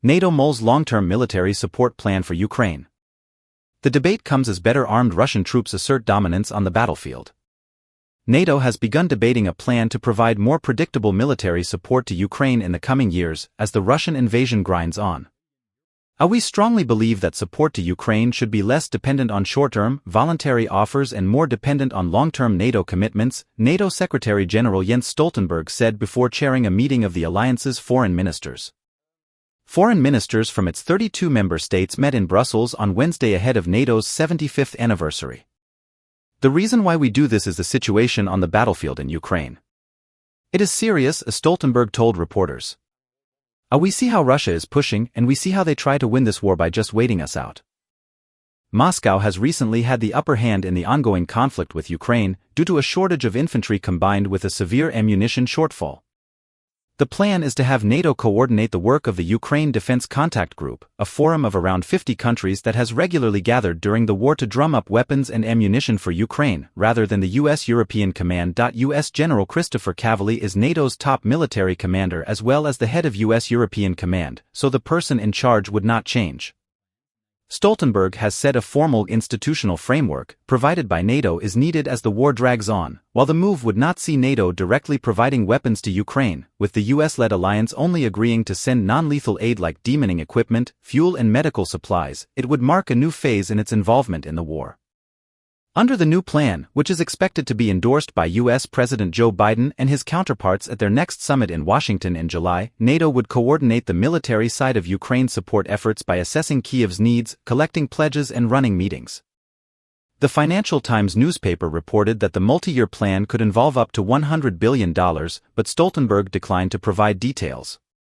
NATO mulls long-term military support plan for Ukraine. The debate comes as better armed Russian troops assert dominance on the battlefield. NATO has begun debating a plan to provide more predictable military support to Ukraine in the coming years as the Russian invasion grinds on. We strongly believe that support to Ukraine should be less dependent on short-term, voluntary offers and more dependent on long-term NATO commitments, NATO Secretary-General Jens Stoltenberg said before chairing a meeting of the alliance's foreign ministers. Foreign ministers from its 32 member states met in Brussels on Wednesday ahead of NATO's 75th anniversary. The reason why we do this is the situation on the battlefield in Ukraine. It is serious, as Stoltenberg told reporters. We see how Russia is pushing, and we see how they try to win this war by just waiting us out. Moscow has recently had the upper hand in the ongoing conflict with Ukraine due to a shortage of infantry combined with a severe ammunition shortfall. The plan is to have NATO coordinate the work of the Ukraine Defense Contact Group, a forum of around 50 countries that has regularly gathered during the war to drum up weapons and ammunition for Ukraine, rather than the U.S. European Command. U.S. General Christopher Cavally is NATO's top military commander as well as the head of U.S. European Command, so the person in charge would not change. Stoltenberg has said a formal institutional framework, provided by NATO, is needed as the war drags on, while the move would not see NATO directly providing weapons to Ukraine, with the US-led alliance only agreeing to send non-lethal aid like demining equipment, fuel and medical supplies. It would mark a new phase in its involvement in the war. Under the new plan, which is expected to be endorsed by U.S. President Joe Biden and his counterparts at their next summit in Washington in July, NATO would coordinate the military side of Ukraine's support efforts by assessing Kyiv's needs, collecting pledges and running meetings. The Financial Times newspaper reported that the multi-year plan could involve up to $100 billion, but Stoltenberg declined to provide details.